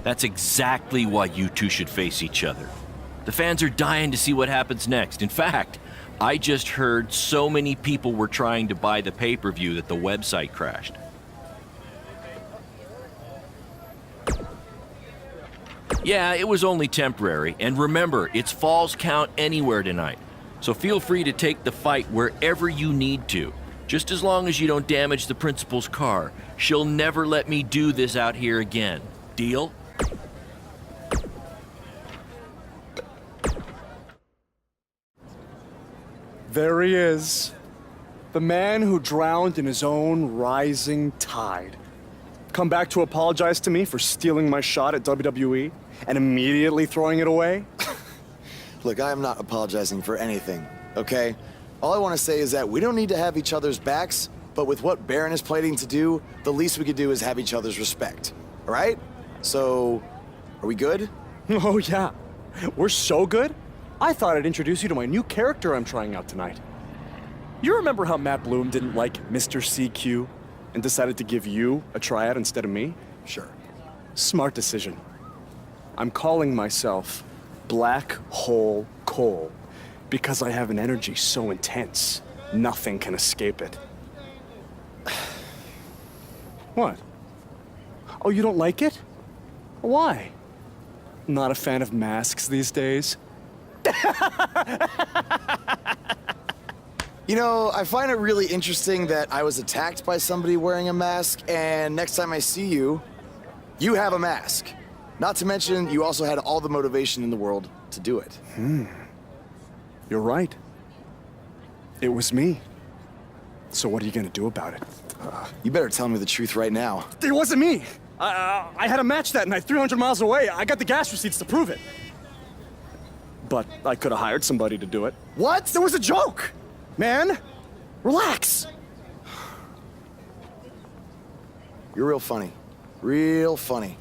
That's exactly why you two should face each other. The fans are dying to see what happens next. In fact, I just heard so many people were trying to buy the pay-per-view that the website crashed. Yeah, it was only temporary, and remember, it's Falls Count Anywhere tonight. So feel free to take the fight wherever you need to, just as long as you don't damage the principal's car. She'll never let me do this out here again. Deal? There he is. The man who drowned in his own rising tide. Come back to apologize to me for stealing my shot at WWE and immediately throwing it away? Look, I am not apologizing for anything, okay? All I want to say is that we don't need to have each other's backs, but with what Baron is planning to do, the least we could do is have each other's respect, all right? So, are we good? Oh yeah, we're so good? I thought I'd introduce you to my new character I'm trying out tonight. You remember how Matt Bloom didn't like Mr. CQ and decided to give you a tryout instead of me? Sure. Smart decision. I'm calling myself Black Hole Cole because I have an energy so intense, nothing can escape it. What? Oh, you don't like it? Why? Not a fan of masks these days? You know, I find it really interesting that I was attacked by somebody wearing a mask, and next time I see you, you have a mask. Not to mention, you also had all the motivation in the world to do it. You're right. It was me. So what are you gonna do about it? You better tell me the truth right now. It wasn't me! I had a match that night 300 miles away. I got the gas receipts to prove it. But I could have hired somebody to do it. What? There was a joke! Man, relax. You're real funny. Real funny.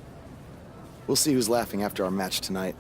We'll see who's laughing after our match tonight.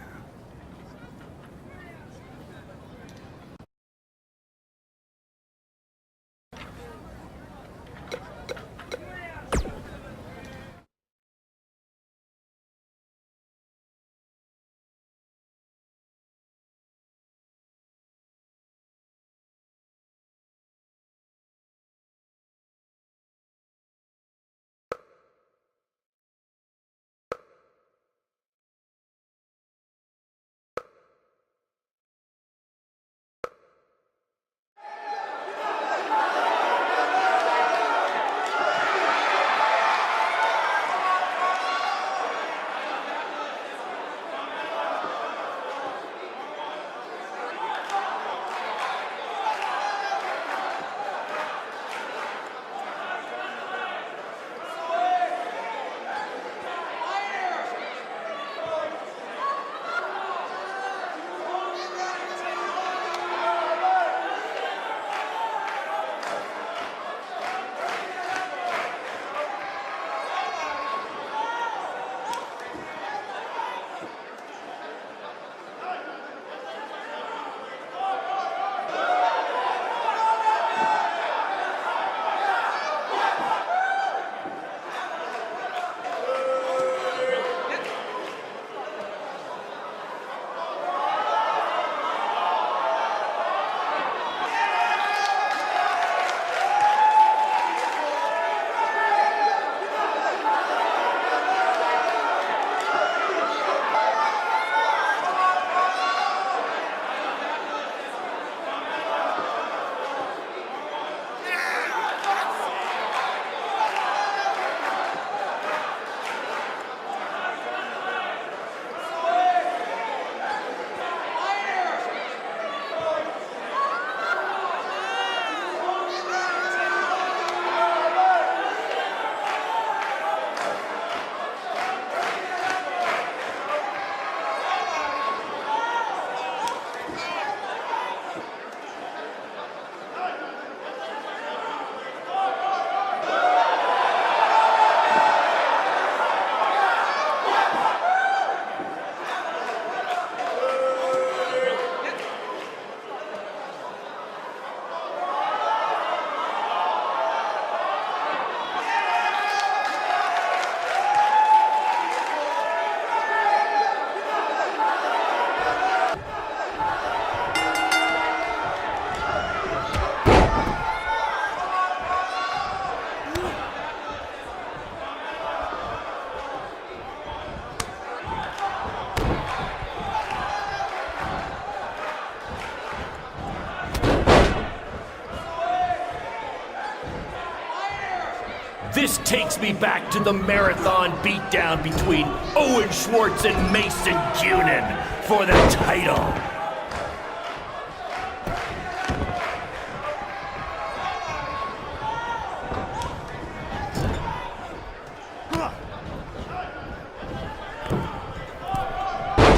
This takes me back to the marathon beatdown between Owen Schwartz and Mason Grunion for the title.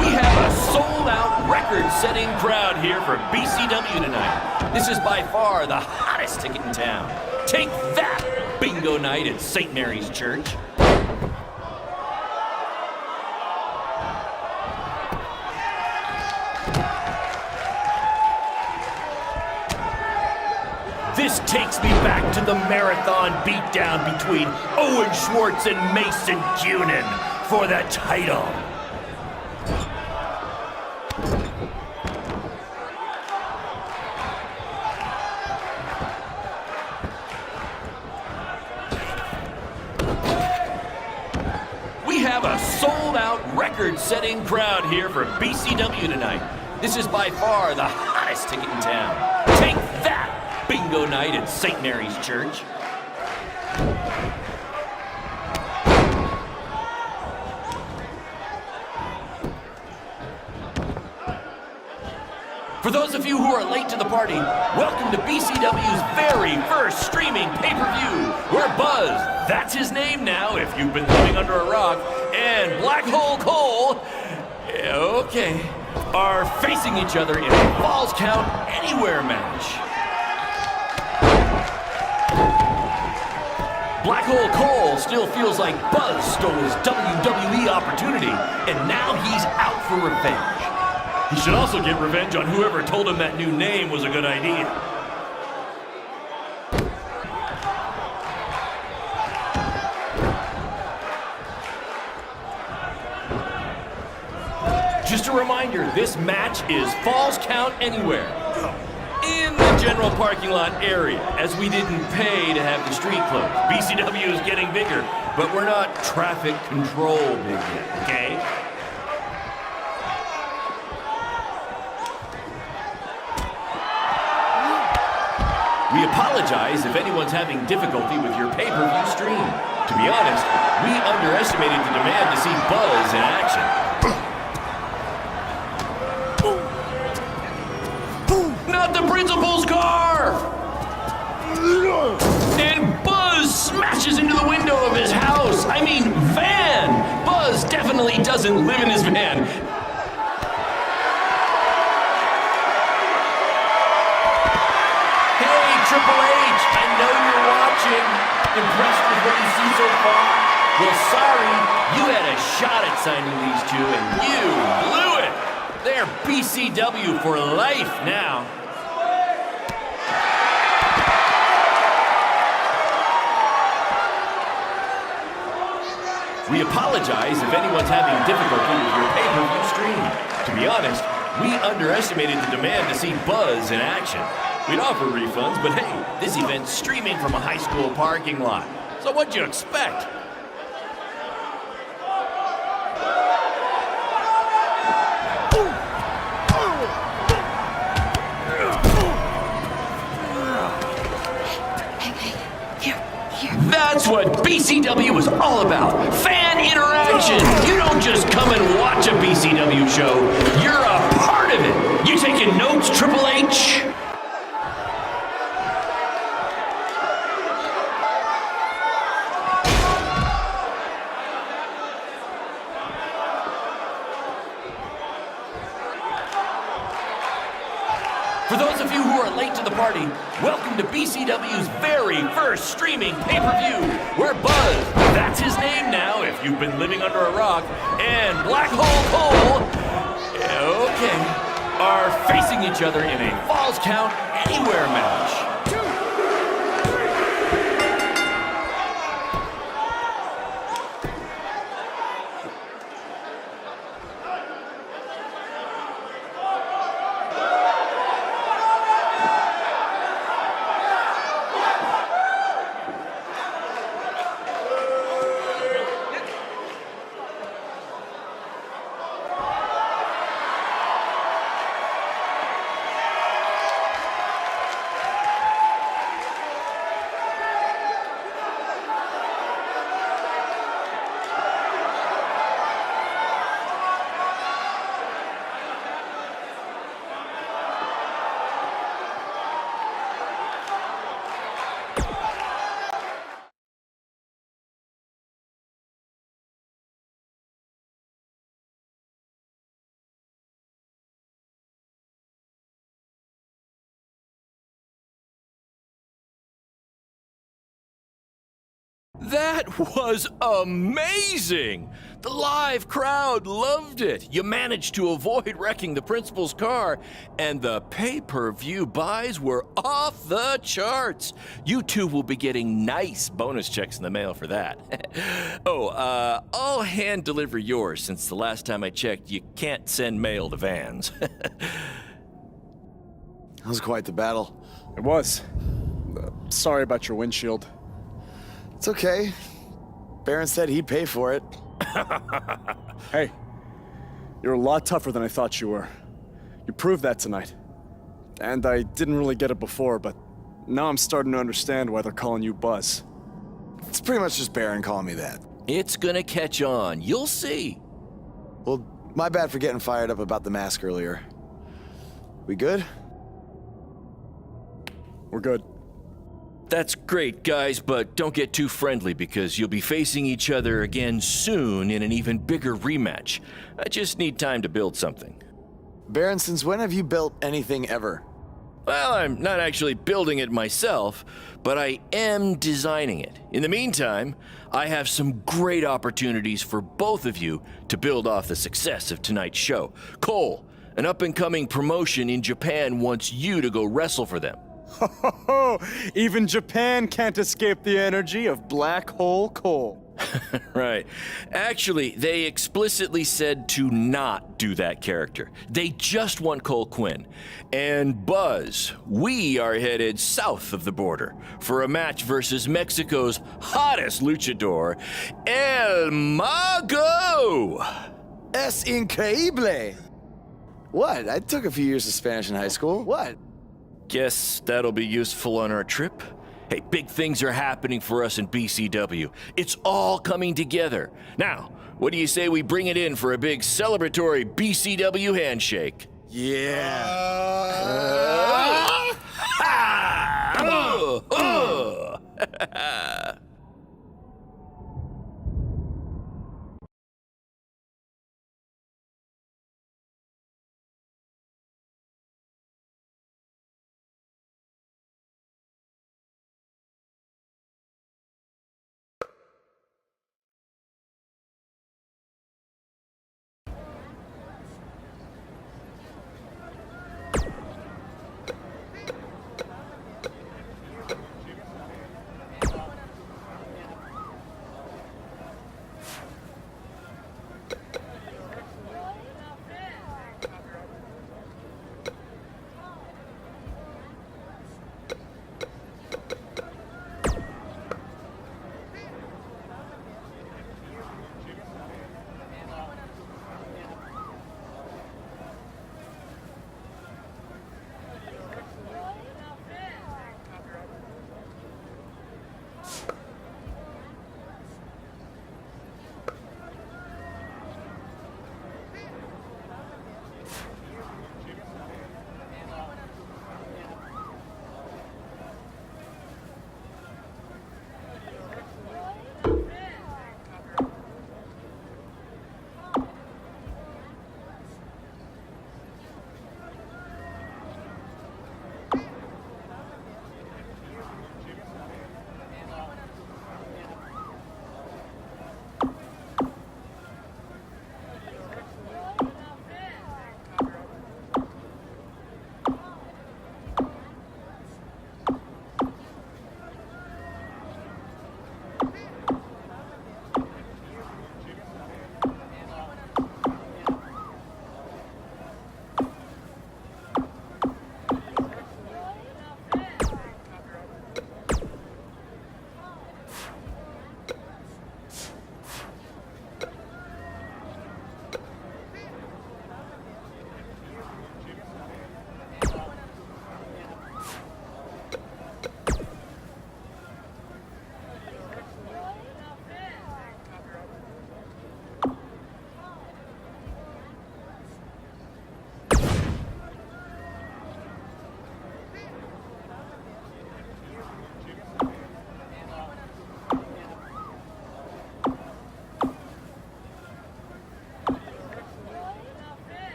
We have a sold-out, record-setting crowd here for BCW tonight. This is by far the hottest ticket in town. Take that! Bingo night at St. Mary's Church. This takes me back to the marathon beatdown between Owen Schwartz and Mason Grunion for the title. We have a sold-out, record-setting crowd here for BCW tonight. This is by far the hottest ticket in town. Take that! Bingo night at St. Mary's Church. For those of you who are late to the party, welcome to BCW's very first streaming pay-per-view, where Buzz, that's his name now if you've been living under a rock, and Black Hole Cole, okay, are facing each other in a Falls Count Anywhere match. Black Hole Cole still feels like Buzz stole his WWE opportunity, and now he's out for revenge. He should also get revenge on whoever told him that new name was a good idea. Just a reminder, this match is Falls Count Anywhere. In the general parking lot area, as we didn't pay to have the street closed. BCW is getting bigger, but we're not traffic control big yet, okay? We apologize if anyone's having difficulty with your pay-per-view stream. To be honest, we underestimated the demand to see Buzz in action. Not the principal's car! And Buzz smashes into the window of his house. I mean, van! Buzz definitely doesn't live in his van. Hey, Triple H, I know you're watching. Impressed with what you see so far? Well, sorry, you had a shot at signing these two, and you blew it. They're BCW for life now. We apologize if anyone's having difficulty with your pay-per-view stream. To be honest, we underestimated the demand to see Buzz in action. We'd offer refunds, but hey, this event's streaming from a high school parking lot. So what'd you expect? That's what BCW is all about. Fan interaction. You don't just come and watch a BCW show. You're a part of it. You taking notes, Triple H? For those of you who are late to the party, welcome to BCW's very first streaming pay-per-view, where Buzz, that's his name now if you've been living under a rock, and Black Hole Cole, okay, are facing each other in a Falls Count Anywhere match. That was amazing! The live crowd loved it. You managed to avoid wrecking the principal's car, and the pay-per-view buys were off the charts. You two will be getting nice bonus checks in the mail for that. I'll hand deliver yours since the last time I checked, you can't send mail to vans. That was quite the battle. It was. Sorry about your windshield. It's okay. Baron said he'd pay for it. Hey, you're a lot tougher than I thought you were. You proved that tonight. And I didn't really get it before, but now I'm starting to understand why they're calling you Buzz. It's pretty much just Baron calling me that. It's gonna catch on. You'll see. Well, my bad for getting fired up about the mask earlier. We good? We're good. That's great, guys, but don't get too friendly because you'll be facing each other again soon in an even bigger rematch. I just need time to build something. Baron, since when have you built anything ever? Well, I'm not actually building it myself, but I am designing it. In the meantime, I have some great opportunities for both of you to build off the success of tonight's show. Cole, an up-and-coming promotion in Japan wants you to go wrestle for them. Even Japan can't escape the energy of Black Hole Cole. Right. Actually, they explicitly said to not do that character. They just want Cole Quinn. And Buzz, we are headed south of the border for a match versus Mexico's hottest luchador, El Mago! Es increíble! What? I took a few years of Spanish in high school. What? Guess that'll be useful on our trip. Hey, big things are happening for us in BCW. It's all coming together. Now, what do you say we bring it in for a big celebratory BCW handshake? Yeah.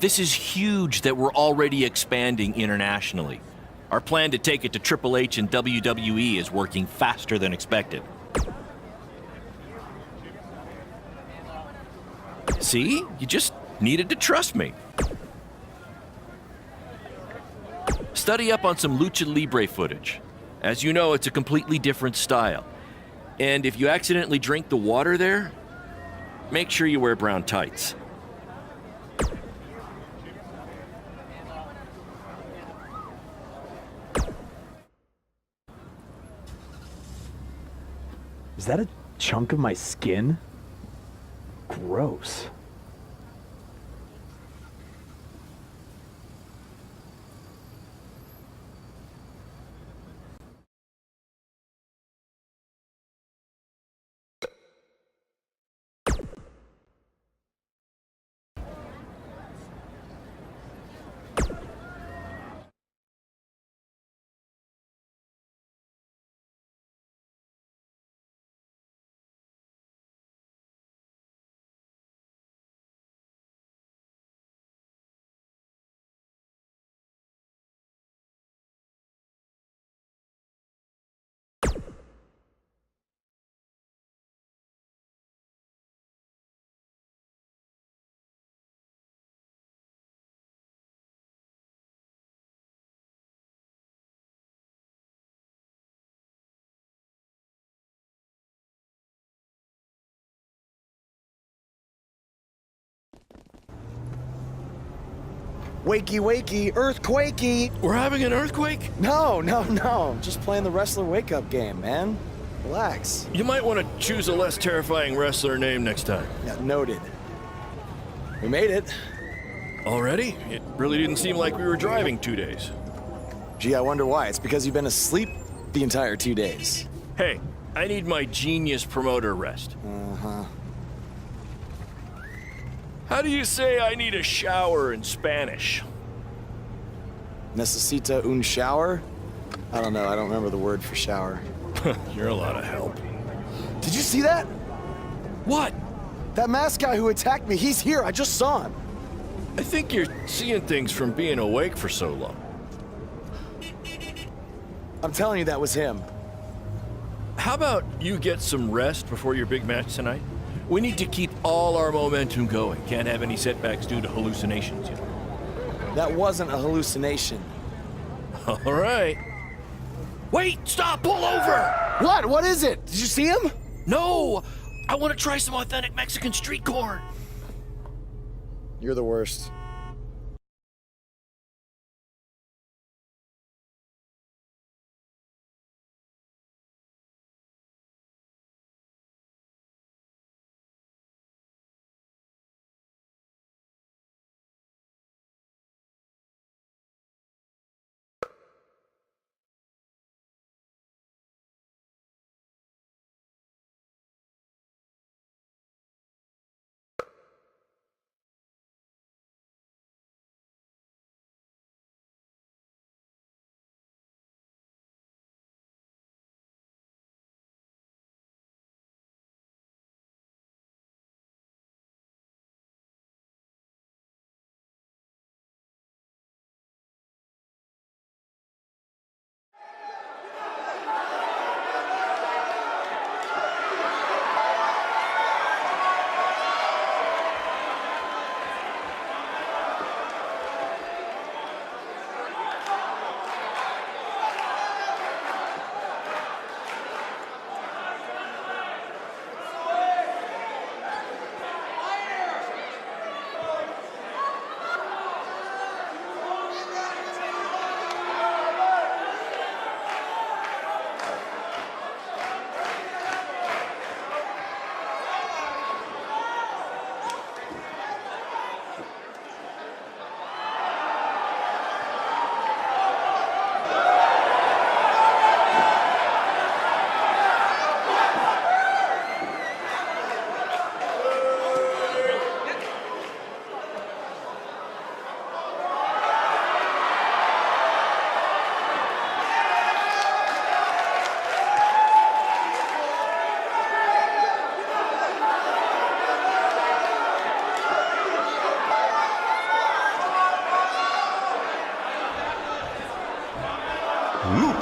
This is huge that we're already expanding internationally. Our plan to take it to Triple H and WWE is working faster than expected. See? You just needed to trust me. Study up on some Lucha Libre footage. As you know, it's a completely different style. And if you accidentally drink the water there, make sure you wear brown tights. Is that a chunk of my skin? Gross. Wakey, wakey, earthquakey. We're having an earthquake? No. Just playing the wrestler wake-up game, man. Relax. You might want to choose a less terrifying wrestler name next time. Yeah, noted. We made it. Already? It really didn't seem like we were driving 2 days. Gee, I wonder why. It's because you've been asleep the entire 2 days. Hey, I need my genius promoter rest. Uh-huh. How do you say I need a shower in Spanish? Necesita un shower? I don't know. I don't remember the word for shower. You're a lot of help. Did you see that? What? That masked guy who attacked me, he's here. I just saw him. I think you're seeing things from being awake for so long. I'm telling you, that was him. How about you get some rest before your big match tonight? We need to keep all our momentum going. Can't have any setbacks due to hallucinations, you know. That wasn't a hallucination. All right. Wait, stop, pull over! What? What is it? Did you see him? No, I want to try some authentic Mexican street corn. You're the worst.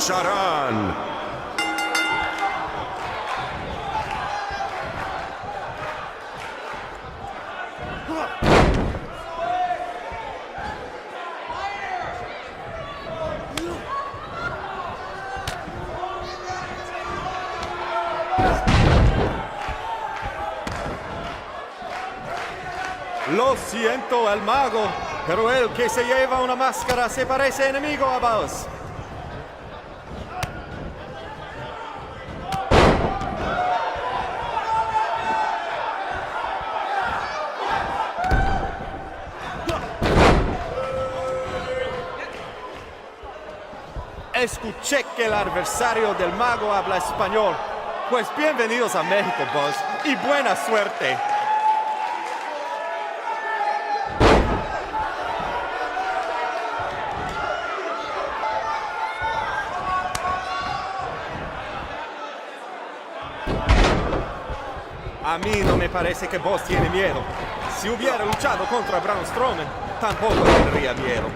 lucharán. Lo siento, el mago, pero el que se lleva una máscara se parece enemigo a vos. Escuché que el adversario del mago habla español. Pues bienvenidos a México, boss, y buena suerte. A mí no me parece que vos tiene miedo. Si hubiera luchado contra Braun Strowman, tampoco tendría miedo.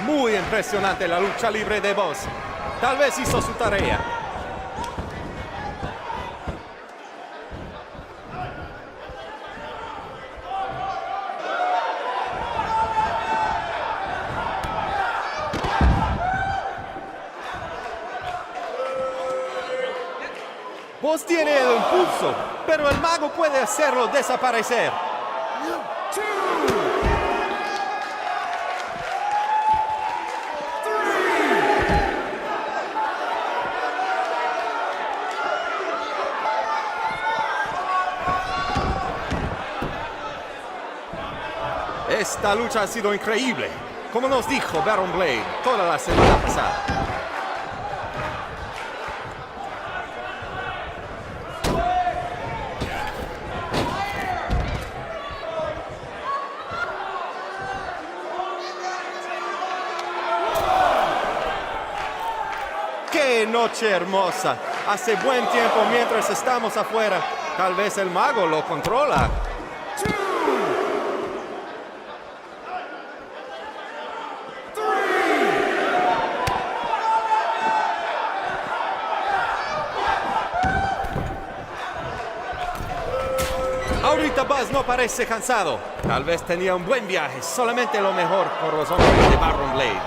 Muy impresionante la lucha libre de vos. Tal vez hizo su tarea. Vos tiene el impulso, pero el mago puede hacerlo desaparecer. Esta lucha ha sido increíble, como nos dijo Baron Blade toda la semana pasada. ¡Qué noche hermosa! Hace buen tiempo mientras estamos afuera. Tal vez el mago lo controla. Ahorita Buzz no parece cansado. Tal vez tenía un buen viaje. Solamente lo mejor por los hombres de Baron Blade.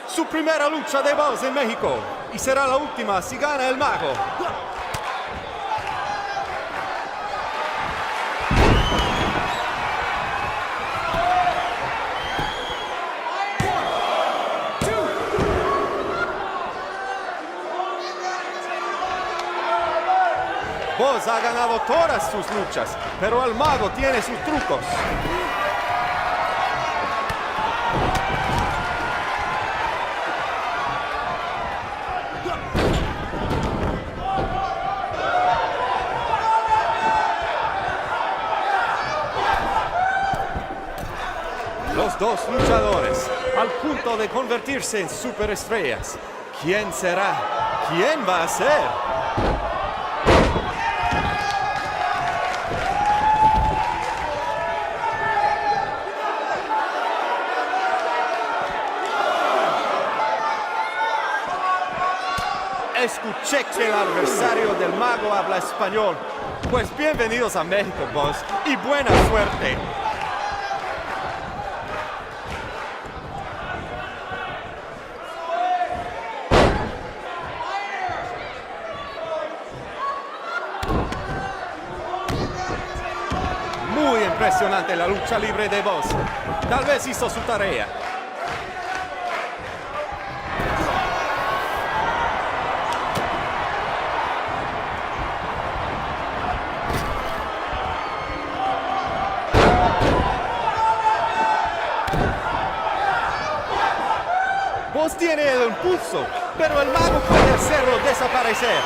Su primera lucha de Buzz en México. Y será la última si gana el mago. Buzz ha ganado todas sus luchas, pero el mago tiene sus trucos. Los dos luchadores, al punto de convertirse en superestrellas. ¿Quién será? ¿Quién va a ser? Escuché que el adversario del mago habla español. Pues bienvenidos a México, boss, y buena suerte. Muy impresionante la lucha libre de Buzz. Tal vez hizo su tarea. Buzz tiene el impulso, pero el mago puede hacerlo desaparecer.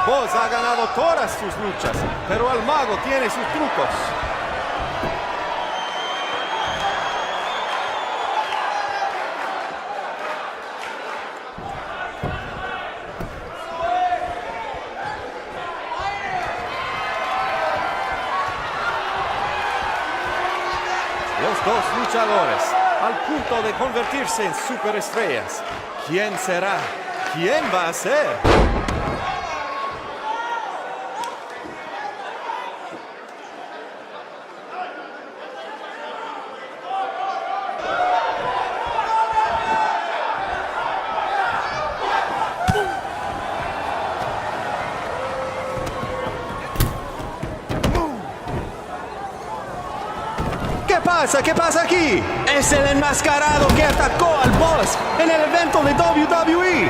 Vos ha ganado todas sus luchas, pero el mago tiene sus trucos. Los dos luchadores, al punto de convertirse en superestrellas. ¿Quién será? ¿Quién va a ser? ¿Qué pasa? ¿Qué pasa aquí? Es el enmascarado que atacó al boss en el evento de WWE.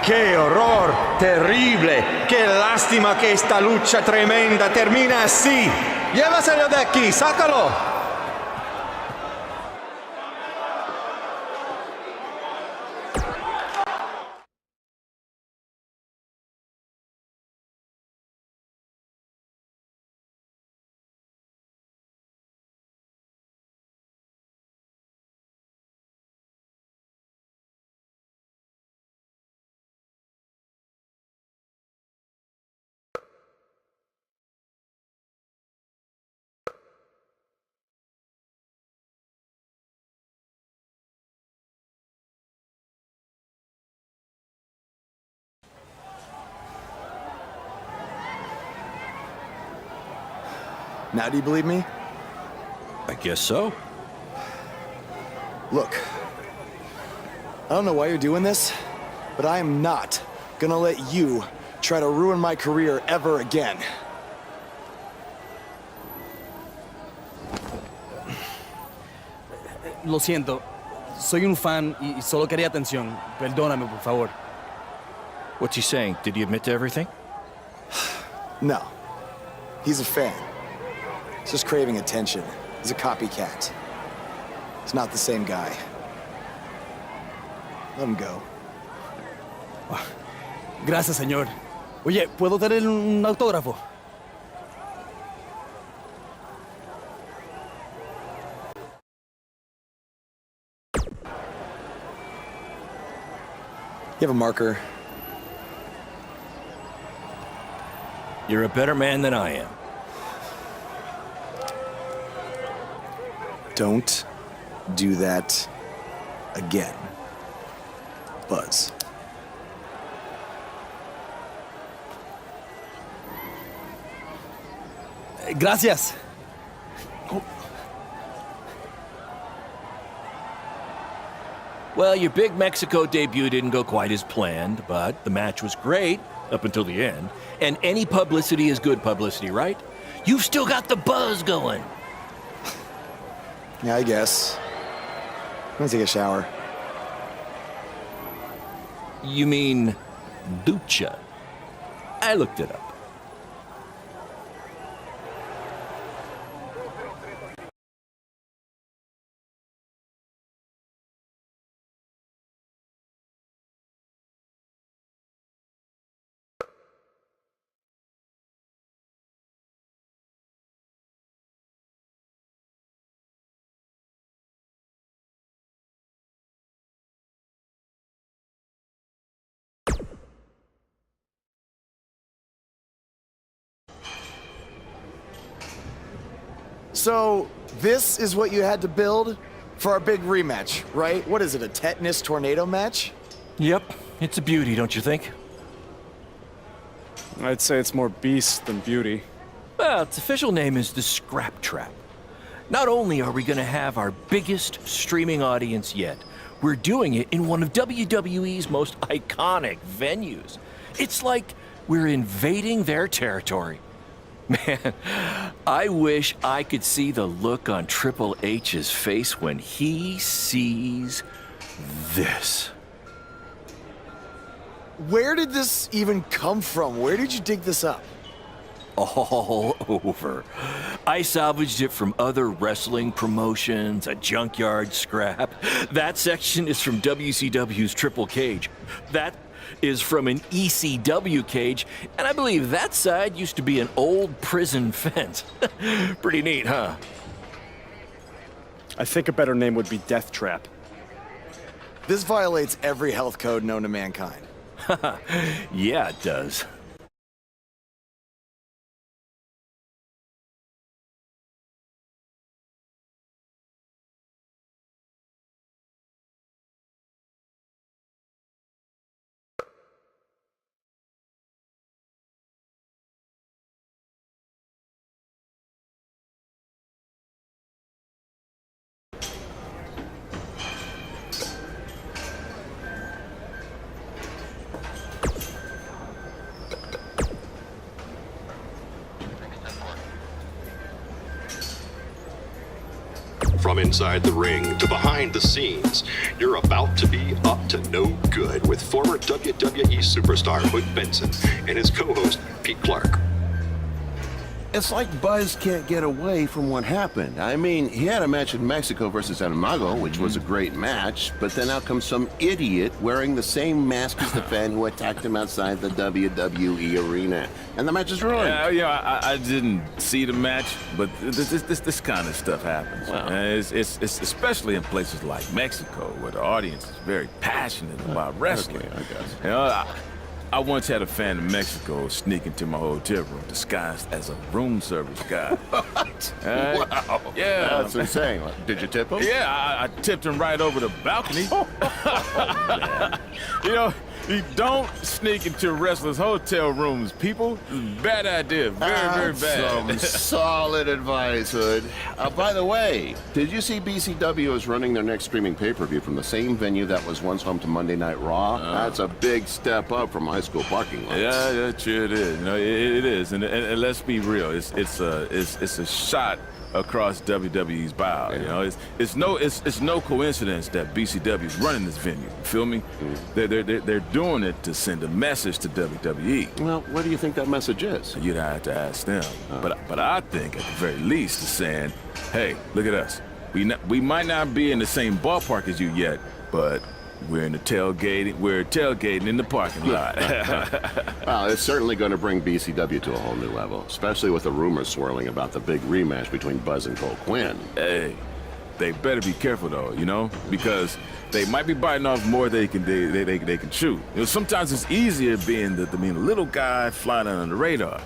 ¡Qué horror! ¡Terrible! ¡Qué lástima que esta lucha tremenda termina así! ¡Llévaselo de aquí! ¡Sácalo! Now do you believe me? I guess so. Look, I don't know why you're doing this, but I am not gonna let you try to ruin my career ever again. Lo siento, soy un fan y solo quería atención. Perdóname, por favor. What's he saying? Did he admit to everything? No, he's a fan. He's just craving attention. He's a copycat. He's not the same guy. Let him go. Gracias, señor. Oye, ¿puedo tener un autógrafo? You have a marker? You're a better man than I am. Don't do that again, Buzz. Gracias. Well, your big Mexico debut didn't go quite as planned, but the match was great up until the end. And any publicity is good publicity, right? You've still got the buzz going. Yeah, I guess. I'm gonna take a shower. You mean ducha? I looked it up. So, this is what you had to build for our big rematch, right? What is it, a tetanus tornado match? Yep, it's a beauty, don't you think? I'd say it's more beast than beauty. Well, its official name is the Scrap Trap. Not only are we going to have our biggest streaming audience yet, we're doing it in one of WWE's most iconic venues. It's like we're invading their territory. Man, I wish I could see the look on Triple H's face when he sees this. Where did this even come from? Where did you dig this up? All over. I salvaged it from other wrestling promotions, a junkyard scrap. That section is from WCW's Triple Cage. That is from an ECW cage, and I believe that side used to be an old prison fence. Pretty neat, huh? I think a better name would be Death Trap. This violates every health code known to mankind. Yeah, it does. From inside the ring to behind the scenes, you're about to be up to no good with former WWE superstar Hood Benson and his co-host Pete Clark. It's like Buzz can't get away from what happened. I mean, he had a match in Mexico versus El Mago, which was a great match, but then out comes some idiot wearing the same mask as the fan who attacked him outside the WWE arena. And the match is ruined. Yeah, I didn't see the match, but this kind of stuff happens. Wow. It's especially in places like Mexico, where the audience is very passionate about wrestling. Okay, I guess. You know, I once had a fan in Mexico sneak into my hotel room disguised as a room service guy. What? Wow. Yeah. That's insane. Did you tip him? Yeah, I tipped him right over the balcony. You know, you don't sneak into wrestlers' hotel rooms, people. Bad idea. Very bad. Some solid advice, Hood. By the way, did you see BCW is running their next streaming pay-per-view from the same venue that was once home to Monday Night Raw? That's a big step up from high school parking lots. Yeah, sure it is. You know, it is, and let's be real. It's a shot across WWE's bow. Yeah. You know, it's no coincidence that BCW is running this venue. You feel me? They're doing it to send a message to WWE. Well, what do you think that message is? You'd have to ask them. But I think at the very least, it's saying, hey, look at us. We might not be in the same ballpark as you yet, but we're tailgating in the parking lot. Well, it's certainly going to bring BCW to a whole new level, especially with the rumors swirling about the big rematch between Buzz and Cole Quinn. Hey, they better be careful though, you know, because they might be biting off more they can chew. You know, sometimes it's easier being the little guy flying under the radar.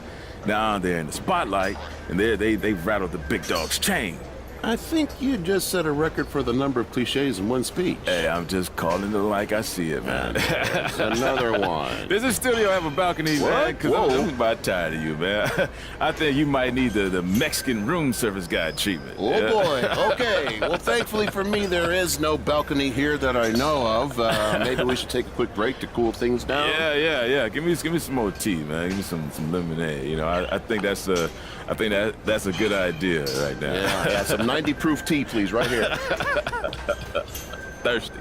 Now they're in the spotlight, and they've rattled the big dog's chain. I think you just set a record for the number of cliches in one speech. Hey, I'm just calling it like I see it, man. There's another one. Does this studio have a balcony, man? Because I'm about tired of you, man. I think you might need the Mexican room service guy treatment. Oh, yeah? boy. Okay. Well, thankfully for me, there is no balcony here that I know of. Maybe we should take a quick break to cool things down. Yeah. Give me some more tea, man. Give me some lemonade. You know, I think that's a good idea right now. Yeah, some 90 proof tea, please, right here. Thirsty.